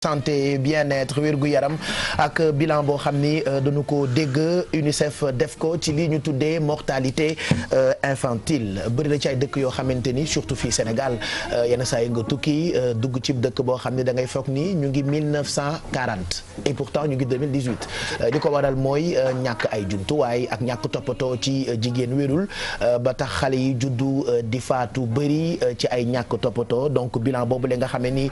santé bien-être wérgu yaram ak bilan boo xam ni dañu ko dégg UNICEF def ko ci li ñu tuddee mortalité infantile bëri na ci ay dëkk yoo xamante ni surtout fii Sénégal yenn saa yi nga tukki dugg ci dëkk boo xam ne da ngay foog ni ñu ngi 1940 et pourtant ñu ngi 2018 li ko waral mooy ñàkk ay jumtuwaay ak ñàkk toppatoo ci jigéen wérul ba tax xale yi juddu di faatu bëri ci ay ñàkk toppatoo donc bilan boobu la nga xam ne ni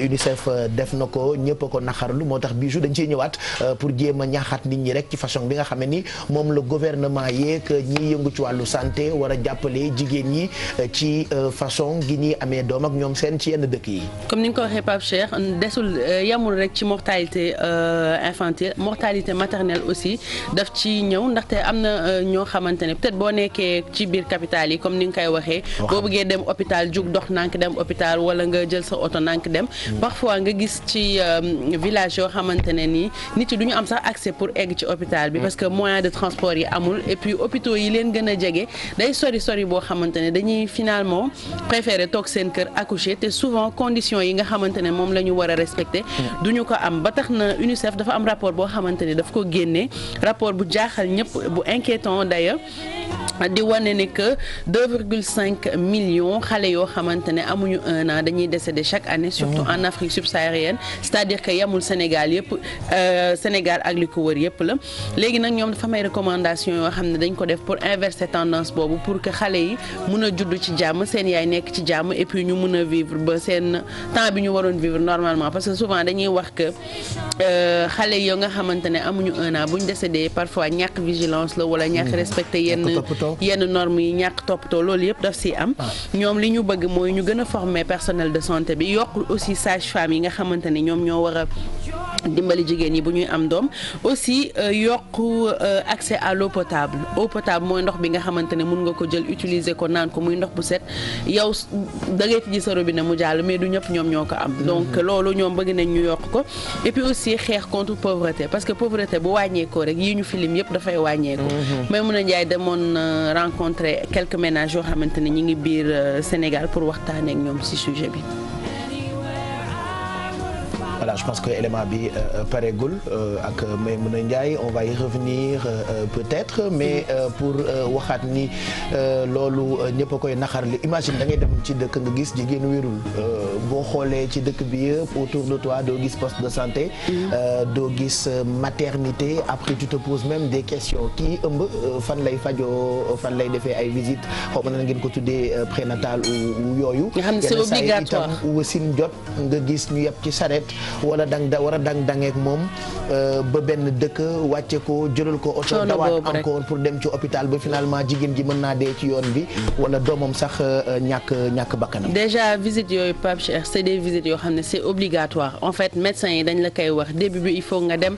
UNICEF def na ko ñëpp a ko naxarlu moo tax bijou dañ ciy ñëwaat pour jéem a ñaaxaat nit ñi rek ci façon bi nga xam ne ni moom la gouvernement yeeg ñiy yëngu ci wàllu santé war a jàppale jigéen ñi ci façon gi ñuy amee doom ak ñoom seen ci yenn dëkk yi. comme ni nga ko waxee Pape Cheikh desul yamul rek ci mortalité infantile mortalité maternelle aussi daf ci ñëw ndaxte am na ñoo xamante ne peut-être boo nekkee ci biir capitale yi comme ni nga koy waxee. boo bëggee dem hôpital jug dox nank dem hôpital wala nga jël sa oto nank dem. parfois nga gis ci village yoo xamante ne nii nit yi du ñu am sax accès pour egg ci hôpital bi parce que moyen de transport yi amul et puis hôpitaux yi leen gën a jege day sori boo xamante ne dañuy finalement préférer toog seen kër accoucher te souvent conditions yi nga xamante ne moom la ñu war a respecter du ñu ko am ba tax na UNICEF dafa am rapport boo xamante ne daf ko génnee rapport bu jaaxal ñëpp bu inquiétant d'ailleurs di wane ne que 2,5 millions xale yoo xamante ne amuñu 1 an dañuy décéder chaque année surtout en Afrique subsaharienne c'est-à-dire que yamul Sénégal yëpp Sénégal ak li ko wër yëpp la léegi nag ñoom dafa may recommandation yoo xam ne dañ ko def pour inverser tendance boobu pour que xale yi mun a judd ci jàmm seen yaay nekk ci jàmm et puis ñu mun a vivre ba seen temps bi ñu waroon vivre normalement parce que souvent dañuy wax que xale yoo nga xamante ne amuñu 1 an bu ñu décédé parfois ñàkk vigilance la wala ñàkk respecté yenn normes yi ñàkk toppatoo loolu yëpp daf si am ñoom li ñu bëgg mooy ñu gën a former personnel de santé bi yokk aussi sage-femme yi nga xamante ne ñoom ñoo war a dimbali jigéen ñi bu ñuy am doom aussi yokk accès à l'eau potable mooy ndox bi nga xamante ne mun nga ko jël utiliser ko naan ko muy ndox bu set yow da ngay tijji sa robinet mu jàll mais du ñëpp ñoom ñoo ko am donc loolu ñoom bëgg nañ ñu yokk ko et puis aussi xeex contre pauvreté parce que pauvreté bu wàññeekoo rek yii ñu film yëpp dafay wàññeeku mais mun a njaay demoon rencontrer quelques ménages yoo xamante ne ñi ngi biir Sénégal pour waxtaanee ak ñoom ci sujet bi. Voilà, je pense que élément bi pareegul ak Maïmouna Ndiaye on va y revenir peut-être mais pour waxaat ni loolu ñëpp a koy naxarli imagine da ngay dem ci dëkk nga gis jigéen wérul boo xoolee ci dëkk bi yëpp autour de toi doo gis poste de santé doo gis maternité après tu te poses même des questions kii ëmb fan lay fajoo fan lay defee ay visites xaw ma na ngeen ko tuddee prénatal ou yooyu nga xam ne c'est obligatoire wasin jot nga gis ñu yeb ci saret wala war a dangeek moom ba benn dëkk wàcce ko jëlal ko oto dawaat encore pour dem ci hôpital ba finalement jigéen ji mën naa dee ci yoon bi wala doomam sax ñàkk bakkanam. déjà visite yooyu Pape Cheikh c'est des visites yoo xam ne c'est obligatoire en fait médecins yi dañ la koy wax début bi il faut nga dem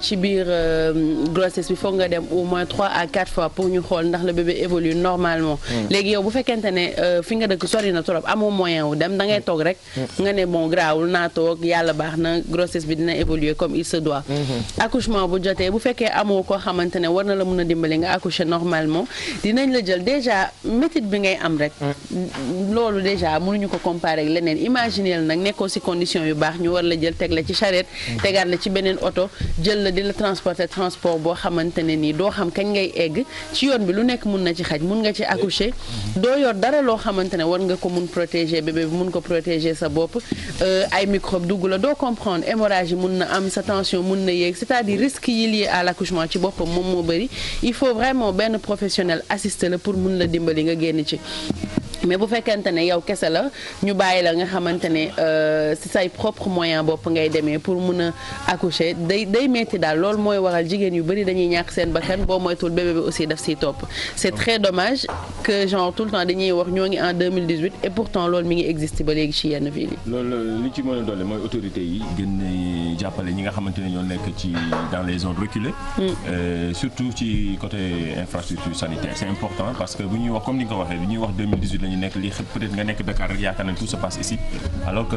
ci biir grossesse bi il faut nga dem au moins 3 à 4 fois pour ñu xool ndax le bébé évolue normalement. léegi yow bu fekkente ne fi nga dëkk sori na trop amoo moyen wu dem da ngay toog rek nga ne bon garaawul naa toog yàlla baax na grossesse bi dina évoluer comme il se doit. accouchement bu jotee bu fekkee amoo koo xamante ne war na la mën a dimbali nga accoucher normalement dinañ la jël déjà méthode bi ngay am rek loolu déjà mënuñu ko comparer ak leneen imaginer nag nekkoo ci condition yu baax ñu war la jël teg la ci charrette tegaat la ci beneen oto jël la di la transporter transport boo xamante ne nii doo xam kañ ngay egg ci yoon bi lu nekk mun na ci xaj mun nga ci accoucher doo yor dara loo xamante ne war nga ko mun protéger bébé bi mun ko protéger sa bopp ay microbe dugg la doo comprendre hémorragie mun na am sa tension mun na yéeg c'est-à-dire risque yi lié à l'accouchement ci boppam moom moo bëri il faut vraiment benn professionnel assister la pour mun la dimbali nga génn ci mais bu fekkente ne yow kese la ñu bàyyi la nga xamante ne ci say propre moyen bopp ngay demee pour mun a accoucher day metti daal loolu mooy waral jigéen yu bëri dañuy ñàkk seen bakkan boo moytul bébé bi aussi daf siy topp c'est très dommage que genre tout le temps dañuy wax ñoo ngi en 2018 et pourtant loolu mi ngi exister ba léegi ci yenn ville yi. loolu li ci mën a doole mooy autorités yi gën jàppale ñi nga xamante ne ñoo nekk ci dans les zones reculées. surtout ci côté infrastructure sanitaire c'est important parce que bu ñuy wax comme ni nga ko waxee bu ñuy wax 2018 la ñu nekk lii peut-être nga nekk Dakar rek yaakaar nañ tout se passe ici alors que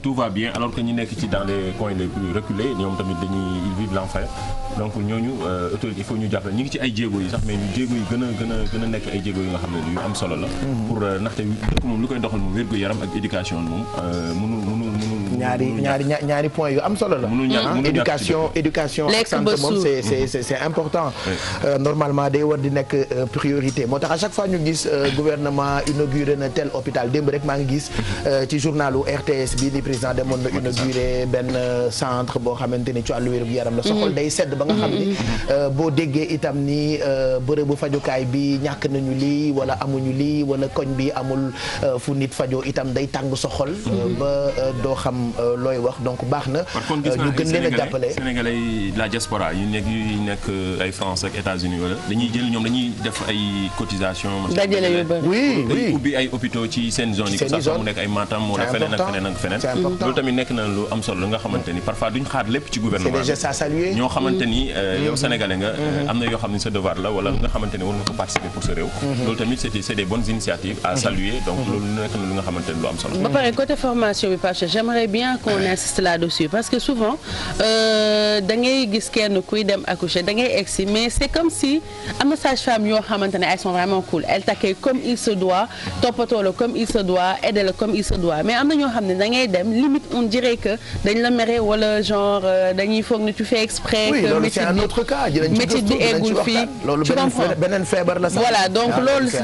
tout va bien alors que ñi nekk ci dans les coins les plus reculés ñoom tamit ils vivent l'enfer donc ñooñu autorité il faut ñu jàppale ñu ngi ci ay jéego yi sax mais ñu jéego yi gën a nekk ay jéego yi nga xam ne yu am solo la pour ndaxte dëkk moom lu koy doxal moom wér-gu-yaram ak éducation moom mënul ñaari point yu am solo la. éducation ak santé moom c'est important. Normalement day war di nekk priorité moo tax à chaque fois ñu gis gouvernement inauguré na tel hôpital démb rek maa ngi gis ci journalu RTS bi ni président demoon na inauguré benn centre boo xamante ni ci wàllu wér gu yaram la. sa xol day sedd ba nga xam ni boo déggee itam ni bërëbu fajukaay bi ñàkk nañu lii wala amuñu lii wala koñ bi amul fu nit fajoo itam day tàng sa xol. ba doo xam looy wax donc baax na. ñu gën leen a jàppale Sénégalais la diaspora yu nekk ay France ak États-Unis wala dañuy jël ñoom dañuy def ay cotisation dajale yu bëri oui ubbi ay hôpitaux ci seen zone yi que ça mu nekk ay Matam wala feneen ak feneen loolu tamit nekk na lu am solo nga xamante ni parfois duñ xaar lépp ci gouvernement c'est des gestes à saluer ñoo xamante ni yow sénégalais nga am na yoo xam ne sa devoir la wala nga xamante ni war nga ko participer pour sa réew loolu tamit c'est des bonnes initiatives à saluer donc loolu nekk na lu nga xamante ni lu am solo. ba pare côté formation bi parce que j'aimerais bien qu'on insiste là-dessus parce que souvent da ngay gis kenn kuy dem accoucher da ngay egsi mais c'est comme si am na sage-femme yoo xamante ne elles sont vraiment cool elles t'accueillent comme il se doit toppatoo la comme il se doit aider la comme il se doit mais am na ñoo xam ne da ngay dem limite on dirait que dañ la mere wala genre dañuy foog ne tu fais exprès. oui loolu c'est un autre cas métier bi eggul fii loolu beneen feebar la sax. voilà donc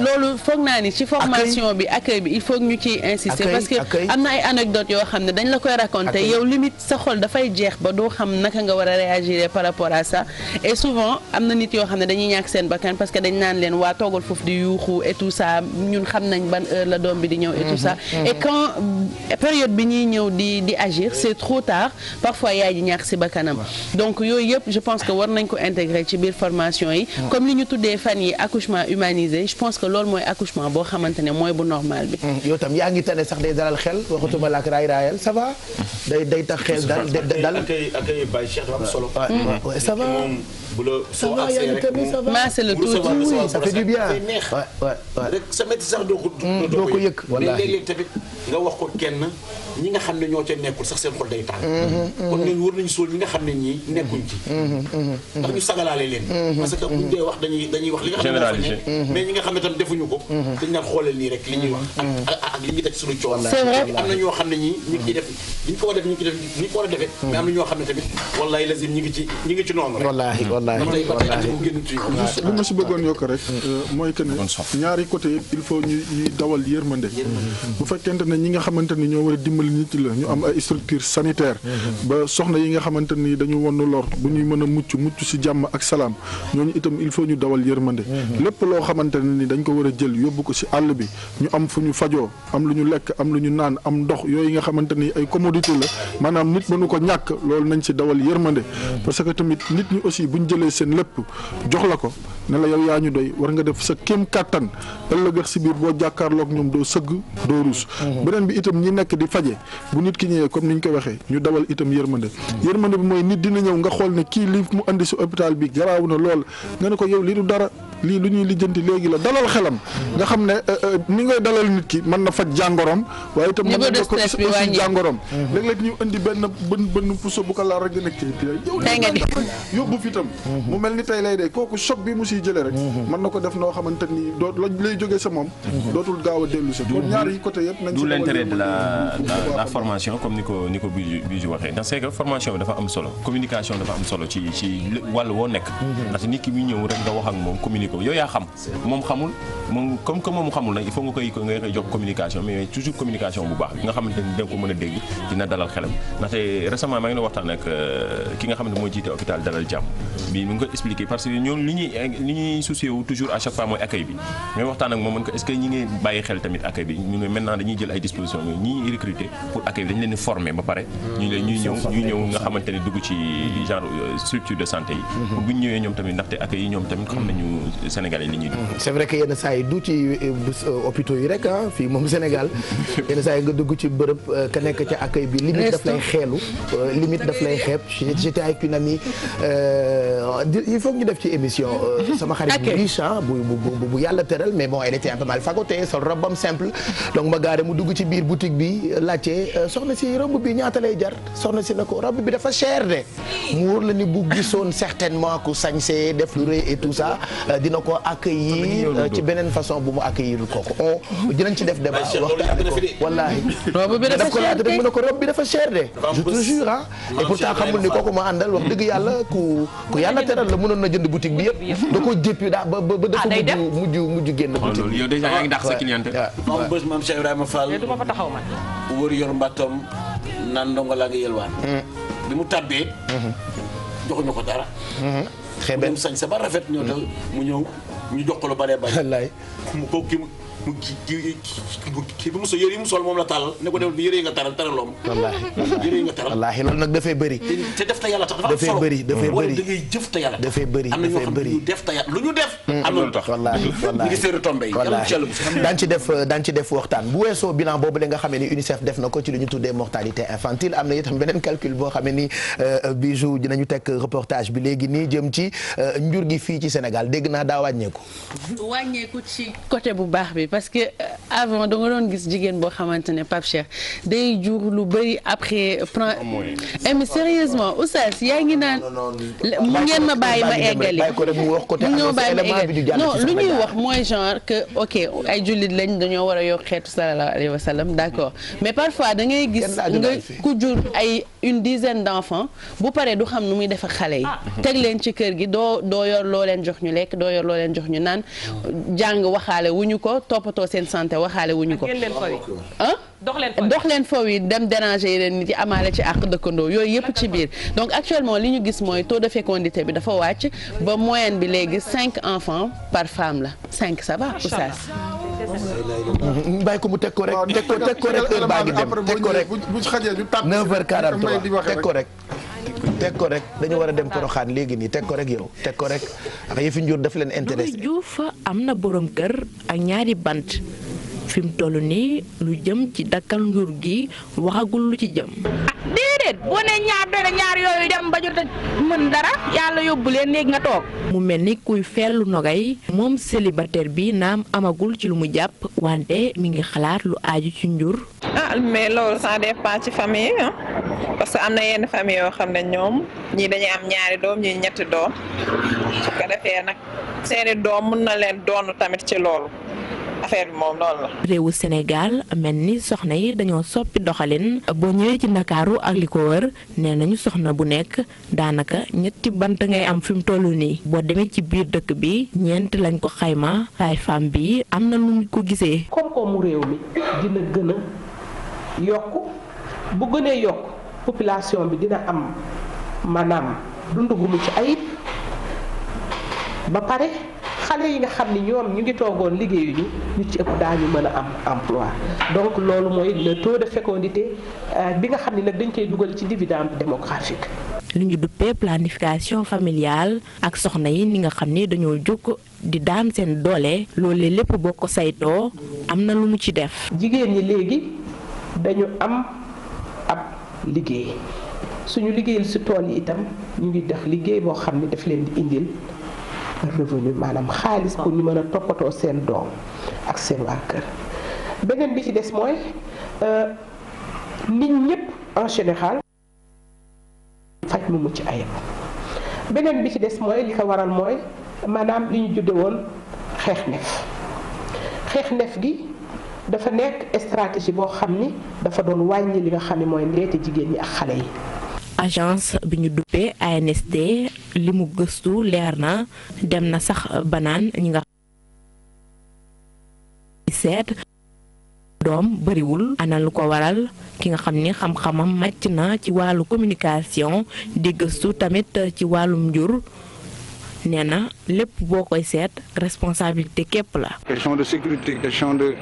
loolu foog naa ni ci formation bi accueil bi il faut ñu ciy insister parce que am na ay anecdotes yoo xam ne dañ la koy raconter yow limite sa xol dafay jeex ba doo xam naka nga war a réagir par rapport à ça et souvent am na nit yoo xam ne dañuy ñàkk seen bakkan parce que dañ naan leen waa toogal foofu di yuuxu et tout ça ñun xam nañ ban heure la doom bi di ñëw et tout ça et quand période bi ñuy ñëw di agir c'est trop tard parfois yaay ji ñàkk si bakkanam donc yooyu yëpp je pense que war nañ ko intégrer ci biir formation yi comme li ñu tuddee fan yi accouchement humanisé je pense que loolu mooy accouchement boo xamante ne mooy bu normal bi. yow tam yaa ngi tane sax day dalal xel waxatuma la ak raayal ça va day tax xel dal akay Baye Cheikh dafa am solo. ça va ça va yaa ngi tane ça va maase la tuuti ça fait du bien rek sa métti sax doo ko yëg wallaahi léeg-léeg tamit nga wax ko kenn ñi nga xam ne ñoo ca nekkul sax seen xol day tàng kon ñooñu war nañu sóol ñi nga xam ne ñii nekkuñ ci ndax ñu sagalaale leen parce que buñ dee wax dañuy wax li nga xam ne dafa nekk mais ñi nga xam ne tam defuñu ko dañ naan xooleel nii rek li ñuy wax ak li ñuy def suñu coono am na ñoo xam ne ñii ñi ngi ciy def li ñu ko war a def ñi ko war a defee mais am na ñoo xam ne tamit wallaahi lazim ñi ngi ci noonu rek wallaahi li ma si bëggoon yokk rek mooy que ne ñaari côté yëpp il faut ñuy dawal yërmande bu fekkente ne ñi nga xamante ni ñoo war a dimbali nit la ñu am ay structure sanitaire ba soxna yi nga xamante ni dañu won lor bu ñuy mën a mucc si jàmm ak salaam ñooñu itam il faut ñu dawal yërmande lépp loo xamante ne ni dañ ko war a jël yóbbu ko si àll bi ñu am fu ñu fajoo am lu ñu lekk am lu ñu naan am ndox yooyu nga xamante ni ay commodité la maanaam nit mënu ko ñàkk loolu nañ si dawal yërmande parce que tamit nit ñi aussi buñ jëlee seen lépp jox la ko ne la yow yaa ñu doy war nga def sa kéem kàttan ëllëg si biir boo jàkkaarloog ñoom doo sëgg doo ruus beneen bi itam ñi nekk di faje bu nit ki ñëwee comme ni ñu ko waxee ñu dawal itam yërmande bi mooy nit dina ñëw nga xool ne kii li mu andi si hôpital bi garaaw na lool nga ne ko yow lii du dara lii lu ñuy lijjanti léegi la dalal xelam nga xam ne ni ngay dalal nit ki mën na faj jàngoroom waaye itam mën na ko aussi jàngoroom léeg-léeg ñu indi benn puso bu ko laal rek nga nekk yow yóbbu fi itam mu mel ni tey lay dee kooku choc bi mu siy jëlee rek mën na ko def noo xamante ni doo lay jógee sa moom dootul gaaw a dellu si kon ñaar yi côté yëpp nañ d'où l'intérêt de la formation comme ni ko Bijou waxee ndax c'est que formation bi dafa am solo communication dafa am solo ci wàll woo nekk ndaxte nit ki muy ñëw rek nga wax ak moom communiquer yow yaa xam moom xamul moom comme que moom xamul nag il faut nga koy jox communication mais toujours communication bu baax nga xamante ni da nga ko mën a dégg dina dalal xelam ndaxte récemment maa ngi doon waxtaan ak ki nga xamante moo jiite hôpital Dalal Jàmm bi mu ngi ko expliquer parce que ñoom li ñuy soucier wu toujours à chaque fois mooy accueil bi mais waxtaan ak moom man ko est-ce que ñi ngi bàyyi xel tamit accueil bi ñu ne maintenant dañuy jël ay dispositions ñi recruter pour accueil bi dañu leen di former ba pare ñuy ñëw nga xamante ni dugg ci genre structure de santé yi pour bu ñu ñëwee ñoom tamit ndaxte accueil yi ñoom tamit xam nañu Sénégalais li ñuy dugg c'est vrai que yenn saa yi du ci hôpitaux yi rek fii moom Sénégal yenn saa yi nga dugg ci bërëb ka nekk ca accueil bi limite daf lay xeelu limite daf lay xeeb j'étais avec une amie il faut que ñu def ci émission sama xarit bu riche bu yàlla tëral mais bon elle était un peu mal fagotée sol robam simple donc ma gaare mu dugg ci biir boutique bi laajte soxna si robe bi ñaata lay jar soxna si na ko robe bi dafa cher de mu wóor la ni bu gisoon certainement ku sañsee def lu rëy et tout ça dina ko accueillir ci beneen façon bu mu accueillir kooku dinañ ci def débat waxtaan ko wallaahi daf ko laata rek mu ne ko robe bi dafa cher de je te jure ah et pourtant xamul ni kooku ma àndal wax dëgg yàlla ku yàlla teral la mënoon na jënd boutique bi yëpp da ko jéppi daa ba dafa mujj génn boutique bi. yow déjà yaa ngi dàq sa cliente. waaw bés maam Cheikh Ibrahima Fall du ma fa taxaw man. wër yor mbàttam naan ndongo laa ngi yelwaan bi mu tàbbee joxuñu ko dara xeebel mu sañ sa ba rafet ñëw te mu ñëw ñu jox ko lu bare bare wallaay mu ko kii bi mu sol yére yi mu sol moom la tàllal ne ko def yére yi nga taral taraloom yére yi nga taral wallaahi loolu nag dafay bëri te def te yàlla tax dafa am solo dafay bëri da ngay jëf te yàlla tax dafay bëri am na ñoo xam ne ñu def te yàlla lu ñu def am na lu tax wallaahi ñu ngi seeru tombe yi daan ci def waxtaan bu weesoo bilan boobu la nga xamee ni UNICEF def na ko ci lu ñu tuddee mortalité infantile am na itam beneen calcul boo xamee ni Bijou dinañu teg reportage bi léegi nii jëm ci njur gi fii ci Sénégal dégg naa daa wàññeeku ci côté bu baax bi parce que avant da nga doon gis jigéen boo xamante ne Pape Cheikh day jur lu bëri après prend mais sérieusement oustaz yaa ngi naan mu ngeen ma bàyyi ma eggali mu ñoo bàyyi ma eggali non lu ñuy wax mooy genre que ok ay jullit lañ dañoo war a yokk xeetu sallallahu alayhi wa sallam d'accord mais parfois da ngay gis nga ku jur ay une dizaine d'enfants bu paree du xam nu muy def ak xale yi teg leen ci kër gi doo yor loo leen jox ñu lekk doo yor loo leen jox ñu naan jàng waxaale wuñu ko toppatoo seen santé waxaale wuñu ko dox leen faw yi dem déranger yeneen nit yi amaale ci àq dëkkandoo yooyu yëpp ci biir donc actuellement li ñu gis mooy taux de fécondité bi dafa wàcc ba moyenne bi léegi 5 enfants par femme la 5 ça va oustaz bàyyi ko mu teg ko rek teg ko rek heure baa ngi dem teg ko rek 9h43 teg ko rek dañu war a dem Porokhane léegi nii teg ko rek yow teg ko rek ak yëfi njur dafa leen intéressé. Diouf am na borom kër ak ñaari bant fi mu toll nii lu jëm ci dakkal njur gi waxagul lu ci jëm. déedéet boo nee ñaar doole ñaar yooyu dem ba jot a mën dara yàlla yóbbu leen léegi nga toog. mu mel ni kuy feerlu nogay moom célibataire bi naam amagul ci lu mu jàpp wante mi ngi xalaat lu aaju ci njur. Mais loolu ça dépend ci famille parce que am na yenn famille yoo xam ne ñoom ñii dañuy am ñaari doom ñii ñetti doom su ko defee nag seeni doom mën na leen doon tamit ci loolu affaire bi moom loolu la. réewu Sénégal mel ni soxna yi dañoo soppi doxalin boo ñëwee ci Ndakaaru ak li ko wër nee nañu soxna bu nekk daanaka ñetti bant ngay am fi mu toll nii boo demee ci biir dëkk bi ñeent lañ ko xayma ay femme bi am na lu ñu ko gisee. koom-koomu réew mi dina gën a yokk bu gënee yokk population bi dina am maanaam dundu gu mucc ayib ba pare xale yi nga xam ni ñoom ñu ngi toogoon liggéeyuñu ñu ci ëpp daañu mën a am emploi donc loolu mooy le taux de fécondité bi nga xam ni nag dañ koy dugal ci dividende démographique. lu ñu duppee planification familiale ak soxna yi ni nga xam ni dañoo jóg di daan seen doole loolu lépp boo ko saytoo am na lu mu ci def. jigéen ñi léegi dañu am ab liggéey suñu liggéeyal si tool yi itam ñu ngi def liggéey boo xam ni daf leen di indil revenu maanaam xaalis pour ñu mën a toppatoo seen doom ak seen waa kër. beneen bi ci des mooy nit ñëpp en général faj mu mucc ayib beneen bi ci des mooy li ko waral mooy maanaam li ñu judde woon xeex nef gi dafa nekk stratégie boo xam ni dafa doon wàññi li nga xam ne mooy ndeete jigéen ñi ak xale yi. agence bi ñu duppee ANSD li mu gëstu leer na dem na sax banaan ñi nga seet doom bariwul ana lu ko waral ki nga xam ni xam-xamam màcc na ci wàllu communication di gëstu tamit ci wàllum njur nee na lépp boo koy seet responsabilité képp la. question de sécurité question de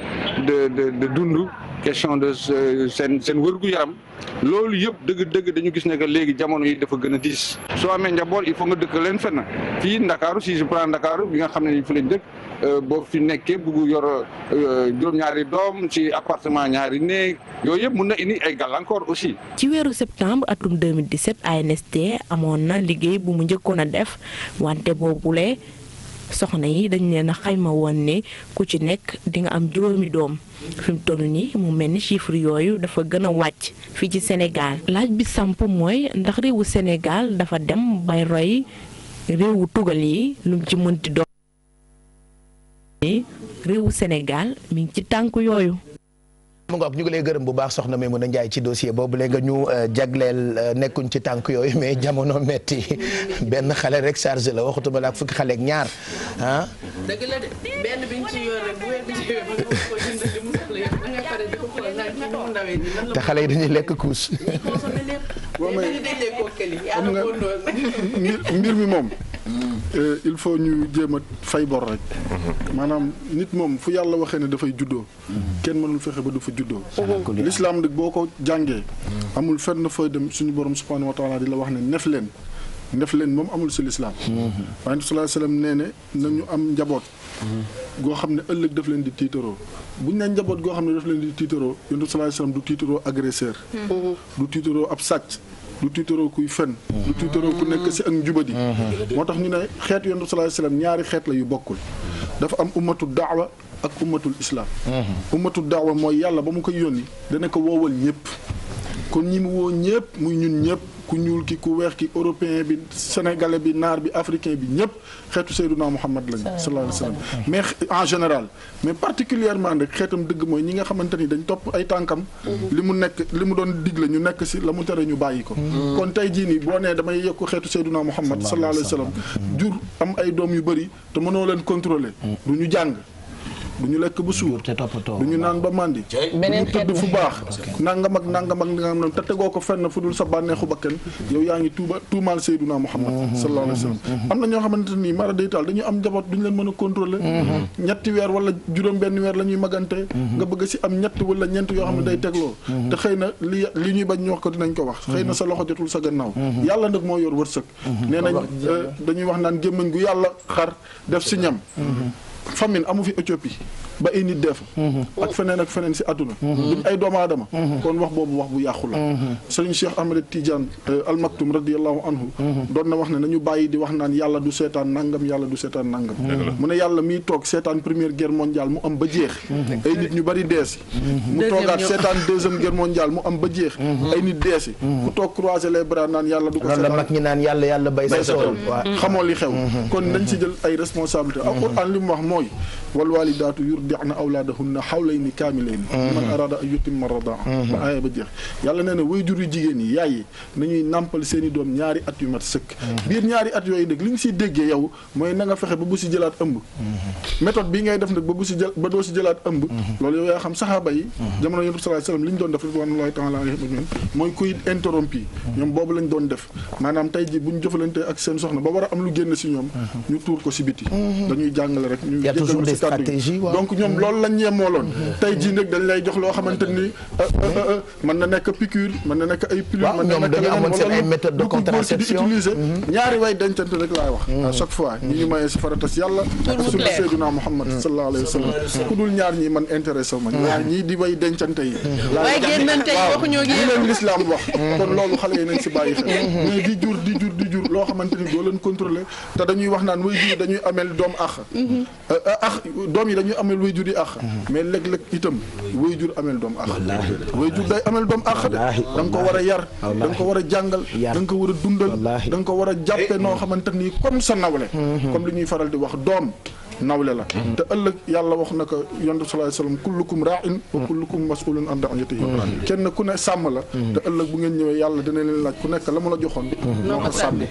dund question de seen wërgu yaram loolu yëpp dëgg dañu gis ne que léegi jamono yi dafa gën a diis soo amee njaboot il faut nga dëkk leen fenn fii Ndakaaru si je prends Ndakaaru bi nga xam ne fi lañ dëkk boo fi nekkee bugg yor juróom-ñaari doom ci appartement ñaari néeg yooyu yëpp mun na indi ay gàllankoor aussi. ci weeru septembre atum 2017 ANSD amoon na liggéey bu mu njëkkoon a def wante boobule soxna yi dañ leen a xayma woon ne ku ci nekk di nga am juróomi doom fi mu toll nii mu mel ni chiffre yooyu dafa gën a wàcc fii ci Sénégal. laaj bi samp mooy ndax réewu Sénégal dafa dem bay roy réewu tugal yi lu mu ci mënti doon. réewu Sénégal mi ngi ci tànk yooyu. mu ngoog ñu ngi lay gërëm bu baax soxna Maimouna Ndiaye ci dossier boobu léegi nga ñu jagleel nekkuñ ci tànk yooyu mais jamono metti benn xale rek chargé la waxutuma la ak fukki xale ak ñaar ah. dëgg la de benn bi ñu ci yor rek bu weer bi ci yor ba nga ko jëndal li mu soxla yëpp da ngay pare di ko xool naan ci mu ndawee nii lan la. te xale yi dañuy lekk kuus. mbir mi moom. il faut ñu jéem a fay bor rek. maanaam nit moom fu yàlla waxee ne dafay juddoo. kenn mënul fexe ba du fa juddoo. l'islam nag boo ko jàngee. amul fenn fooy dem suñu borom subhanahu wa taala di la wax ne nef leen moom amul si l'islam. waaye sallallahu alayhi wasallam nee ne nañu am njaboot. goo xam ne ëllëg daf leen di tiitaroo bu ñu nee njaboot goo xam ne daf leen di tiitaroo yonent sallallahu alayhi wasallam du tiitaroo agresseur. du tiitaroo ab sàcc. du tiitaroo kuy fen du tiitaroo ku nekk si ak njubadi. moo tax ñu ne xeet yonent sallallahu alayhi wasallam ñaari xeet la yu bokkul. dafa am ummatu daawa ak ummatul islam. ummatu daawa mooy yàlla ba mu koy yónni dana ko woowal ñëpp. kon ñi mu woo ñëpp muy ñun ñëpp ku ñuul ki ku weex ki européen bi sénégalais bi naar bi africain bi ñëpp xeetu Seydina Muhammad lañ sallallahu alayhi wa sallam mais en général mais particulièrement rek xeetam dëgg mooy ñi nga xamante ni dañ topp ay tànkam li mu doon digle ñu nekk si la mu tere ñu bàyyi ko kon tey jii nii boo nee damay yokku xeetu Seydina Muhammad sallallahu alayhi wa sallam jur am ay doom yu bëri te mënoo leen contrôler du ñu jàng du ñu lekk ba suur du ñu naan ba màndi du ñu tëdd fu baax nangam ak nangam te tegoo ko fenn fu dul sa bànneexu bakkan yow yaa ngi tuumaal Seydina Muhammad sallallahu alayhi wa sallam am na ñoo xamante ni mara day taal dañu am njaboot duñu leen mën a contrôler ñetti weer wala juróom benn weer la ñuy magante nga bëgg si am ñett wala ñeent yoo xam ne day tegloo te xëy na li ñuy bañ ñu wax ko dinañ ko wax xëy na sa loxo jotul sa gannaaw yàlla nag moo yor wërsëg nee nañ dañuy wax naan gémmañ gu yàlla xar def si ñam famine amu fi Éthiopie ba ay nit def ak feneen si àdduna duñ ay doomu aadama kon wax boobu wax bu yàqu la Serigne Cheikh Ahmed Tidiane Al Maktoum radiyallahu anhu doon na wax ne nañu bàyyi di wax naan yàlla du seetaan nangam mu ne yàlla miy toog seetaan première guerre mondiale mu am ba jeex ay nit ñu bari deesi mu toogaat seetaan deuxième guerre mondiale mu am ba jeex ay nit deesi ku toog croiser les bras naan yàlla du ko seetaan la mag ñi naan yàlla bay sa tool xamoo li xew kon nañ si jël ay responsabilité alquran li mu wax mooy wal walidaatu yurdi'na awlaadahunna hawlayni kaamilayni man arada an yutimma radaa ba aaya ba jeex yàlla nee na waajur yu jigéen yi yaay yi nañuy nàmpal seen i doom ñaari at yu mat sëkk biir ñaari at yooyu nag li nga siy déggee yow mooy na nga fexe ba bu si jëlaat ëmb méthode bii ngay def nag ba doo si jëlaat ëmb loolu yow yaa xam saxaaba yi jamono yonent bi sallallahu alayhi wasallam li ñu doon def ridwanullahi ta'ala alayhim mooy kuy interrompu ñoom boobu lañ doon def maanaam tey ji buñ jëfalante ak seen soxna ba war a am lu génn si ñoom ñu tuur ko si biti dañuy jàngale rek ñu stratégie donc ñoom loolu lañ ñeemooloon tey jii nag dañ lay jox loo xamante ni mën na nekk piqûre mën na nekk ay pilule mën na nekk dañu amoon seen ay méthode de contraception di utiliser ñaari way dencante rek laay wax à chaque fois ñi ñu mayee si faratas yàlla ak sunna Seydina Muhammad sallallahu alayhi wa sallam ku dul ñaar ñi man intéressé wu ma ñaar ñii di way dencante yi waaye génnante yi waxuñoo gi leen l'islam wax kon loolu xale yi nañ si bàyyi xel mais di jur loo xamante ni doo leen contrôler te dañuy wax naan way jur dañuy amel doom doom yi dañuy amel way jur yi àq mais léeg-léeg itam way jur amel doom àq way jur day amel doom àq de da nga ko war a yar da nga ko war a jàngal da nga ko war a dundal da nga ko war a jàppe noo xamante ni comme sa nawle comme li ñuy faral di wax doom nawle la te ëllëg yàlla wax na ko yonent sallallahu alayhi wasallam kullukum ra'in wa kullukum mas'ulun an ra'iyatihi kenn ku ne sàmm la te ëllëg bu ngeen ñëwee yàlla dina leen laaj ku nekk la mu la joxoon noo ko sàmm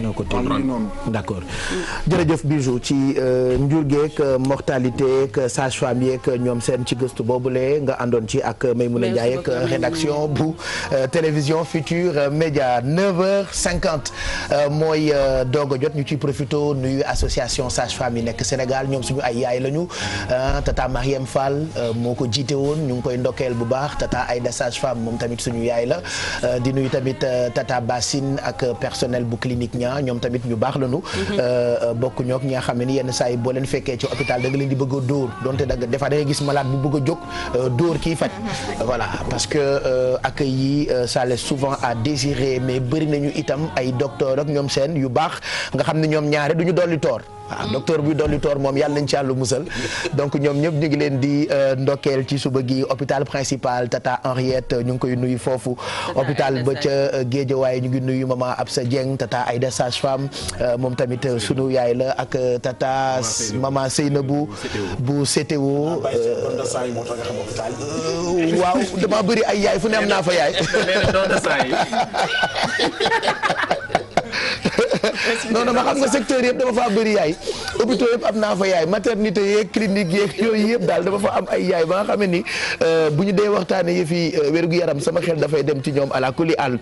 noonu d'accord jërëjëf Bijou ci njur geek mortalité ak sage-femme yeeg ñoom seen ci gëstu boobule nga àndoon ci ak Maimouna Ndiaye ak rédaction bu télévision Futurs Médias 9h50 mooy doog a jot ñu ciy profito nuyu association sage-femme yi nekk Sénégal ñoom ay yaay lañu tata Mariam Fall moo ko jiite woon ñu ngi koy ndokkeel bu baax tata Aïda sage-femme moom tamit suñu yaay la di nuyu tamit tata Bassine ak personnel bu clinique ña ñoom tamit ñu baax lañu bokk ñook ñi nga xam ne ni yenn saa yi boo leen fekkee ci hôpital da nga leen di bëgg a dóor donte da nga des fois da ngay gis malade bu bëgg a jóg dóor kii faj voilà parce que accueil yi ça laisse souvent à désirer mais bëri nañu itam ay docteur ak ñoom seen yu baax nga xam ne ñoom ñaare duñu dolli toor waaw docteur buy dolli toor moom yàlla nañ nañ ci Yàlla musal donc ñoom ñëpp ñu ngi leen di ndokkeel ci suba gi hôpital principal Tata Henriette ñu ngi koy nuyu foofu hôpital ba ca Guédiawaye ñu ngi nuyu maman Absa Dieng Tata Aïda sage-femme moom tamit sunu yaay la ak Tata maman Seynabou bu CTO waaw dama bëri ay yaay fu ne am naa fa yaay non non ma xam nga secteur yëpp dama fa bëri yaay hôpitaux yëpp am naa fa yaay maternité yeeg clinique yeeg yooyu yëpp daal dama fa am ay yaay ba nga xam ne ni bu ñu dee waxtaanee yëfi wér-gu-yaram sama xel dafay dem ci ñoom ala kulli àll